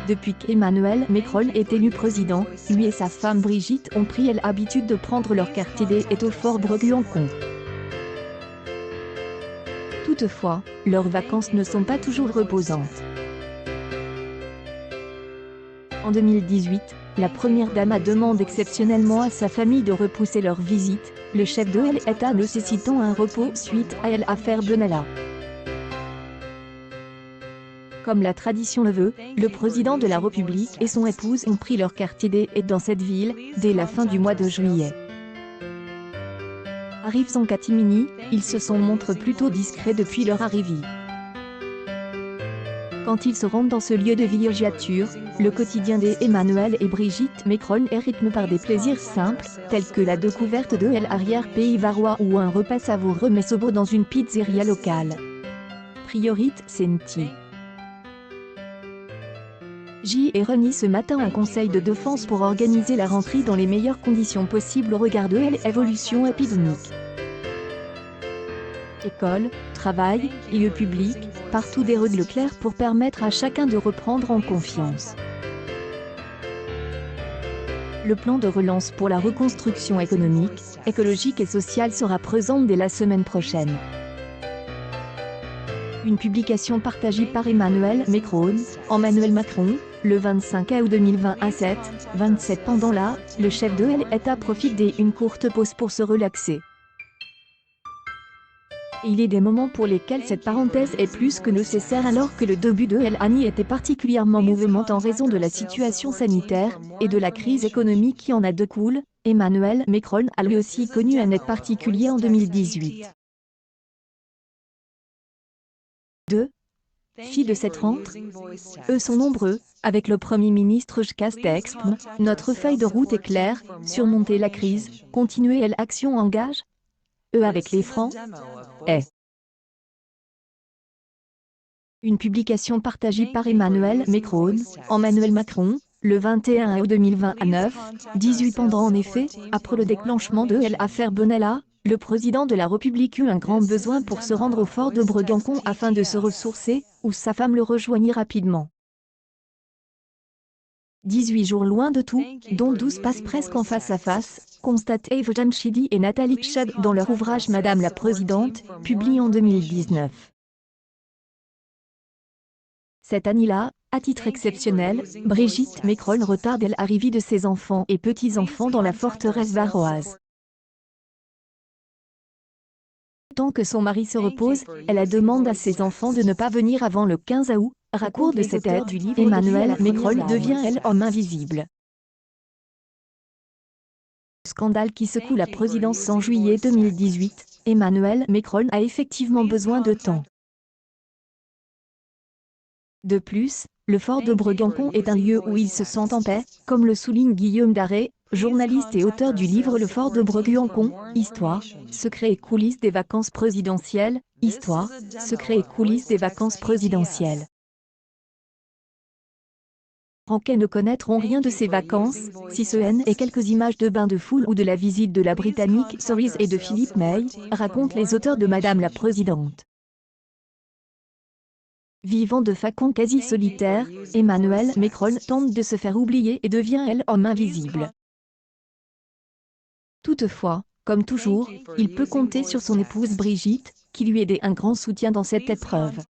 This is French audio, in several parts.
Depuis qu'Emmanuel Macron est élu président, lui et sa femme Brigitte ont pris l'habitude de prendre leur quartier des au Fort Bréguençon. Toutefois, leurs vacances ne sont pas toujours reposantes. En 2018, la première dame demande exceptionnellement à sa famille de repousser leur visite, le chef de l'État nécessitant un repos suite à l'affaire Benalla. Comme la tradition le veut, le président de la République et son épouse ont pris leur quartier dans cette ville, dès la fin du mois de juillet. Arrivent en catimini, ils se montrent plutôt discrets depuis leur arrivée. Quand ils se rendent dans ce lieu de villégiature, le quotidien d'Emmanuel et Brigitte Macron est rythmé par des plaisirs simples, tels que la découverte de l'arrière-pays varois ou un repas savoureux mais sobre dans une pizzeria locale. Priorité Senti. J est réuni ce matin un conseil de défense pour organiser la rentrée dans les meilleures conditions possibles au regard de l'évolution épidémique. École, travail, lieux publics, partout des règles claires pour permettre à chacun de reprendre en confiance. Le plan de relance pour la reconstruction économique, écologique et sociale sera présent dès la semaine prochaine. Une publication partagée par Emmanuel Macron, le 25 août 2020 à 7h27 pendant le chef de l'État profite d'une courte pause pour se relaxer. Il est des moments pour lesquels cette parenthèse est plus que nécessaire alors que le début de l'année était particulièrement mouvementé en raison de la situation sanitaire et de la crise économique qui en a découle. Emmanuel Macron a lui aussi connu un aide particulier en 2018. Filles de cette rentrée, eux sont nombreux, avec le Premier ministre Castex, notre feuille de route est claire, surmonter la crise, continuer l'action engage. Eux avec les francs, est. Une publication partagée par Emmanuel Macron, le 21 août 2020 à 9h18 pendant en effet, après le déclenchement de l'affaire Benalla, le président de la République eut un grand besoin pour se rendre au fort de Bréguençon afin de se ressourcer, où sa femme le rejoignit rapidement. 18 jours loin de tout, dont 12 passent presque en face à face, constatent Eve Jamshidi et Nathalie Tchad dans leur ouvrage Madame la Présidente, publié en 2019. Cette année-là, à titre exceptionnel, Brigitte Macron retarde l'arrivée de ses enfants et petits-enfants dans la forteresse varoise. Tant que son mari se repose, elle demande à ses enfants de ne pas venir avant le 15 août, raconte de cette aide du livre Emmanuel Macron devient homme invisible. Scandale qui secoue la présidence en juillet 2018, Emmanuel Macron a effectivement besoin de temps. De plus, le fort de Bréguençon est un lieu où il se sent en paix, comme le souligne Guillaume Daré, journaliste et auteur du livre Le fort de Bréguençon, Histoire, secrets et coulisses des vacances présidentielles, Histoire, secrets et coulisses des vacances présidentielles. Ranquet ne connaîtront rien de ces vacances, si ce N et quelques images de bains de foule ou de la visite de la Britannique Cerise et de Philippe May, racontent les auteurs de Madame la Présidente. Vivant de façon quasi solitaire, Emmanuel Macron tente de se faire oublier et devient homme invisible. Toutefois, comme toujours, il peut compter sur son épouse Brigitte, qui lui aide un grand soutien dans cette épreuve.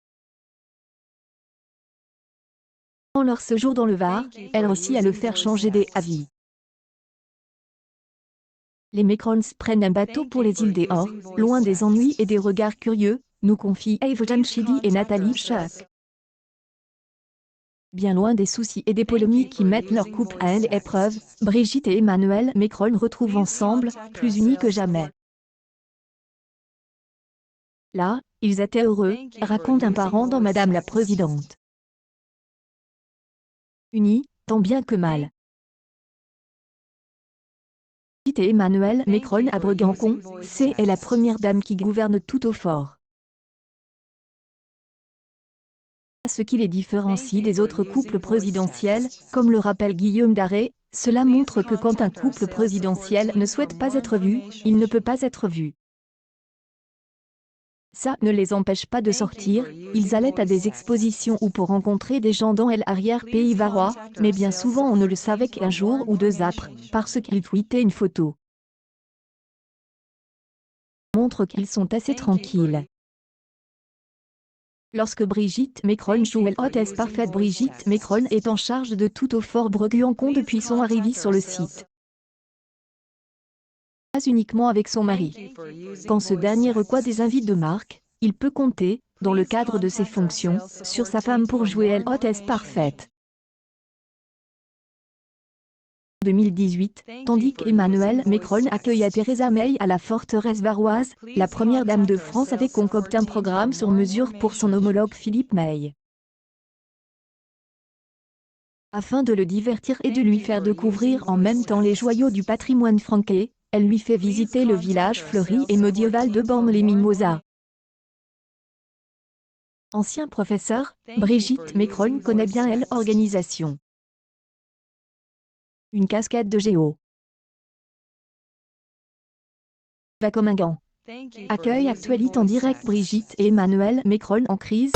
En leur séjour dans le Var, elle réussit à le faire changer d'avis. Les Macrons prennent un bateau pour les îles des Ors, loin des ennuis et des regards curieux, nous confient Eve Jamshidi et Nathalie Tchad. Bien loin des soucis et des polémiques qui mettent leur couple à l'épreuve, Brigitte et Emmanuel Macron retrouvent ensemble, plus unis que jamais. Là, ils étaient heureux, raconte un parent dans Madame la Présidente. Unis, tant bien que mal. Brigitte et Emmanuel Macron à Bréguençon, c'est la première dame qui gouverne tout au fort. Ce qui les différencie des autres couples présidentiels, comme le rappelle Guillaume Daré, cela montre que quand un couple présidentiel ne souhaite pas être vu, il ne peut pas être vu. Ça ne les empêche pas de sortir, ils allaient à des expositions ou pour rencontrer des gens dans l'arrière-pays varois, mais bien souvent on ne le savait qu'un jour ou deux après, parce qu'ils tweetaient une photo. Montre qu'ils sont assez tranquilles. Lorsque Brigitte Macron joue l'hôtesse parfaite, Brigitte Macron est en charge de tout au Fort Bréguençon depuis son arrivée sur le site. Pas uniquement avec son mari. Quand ce dernier reçoit des invites de marque, il peut compter, dans le cadre de ses fonctions, sur sa femme pour jouer l'hôtesse parfaite. 2018, tandis qu'Emmanuel Macron accueille Theresa May à la forteresse varoise, la première dame de France avait concocté un programme sur mesure pour son homologue Philippe May. Afin de le divertir et de lui faire découvrir en même temps les joyaux du patrimoine franquais, elle lui fait visiter le village fleuri et médiéval de Bormes-les-Mimosas. Ancien professeur, Brigitte Macron connaît bien l'organisation. Une casquette de géo. Va comme un gant. Accueil actualité en direct. Brigitte et Emmanuel Macron en crise.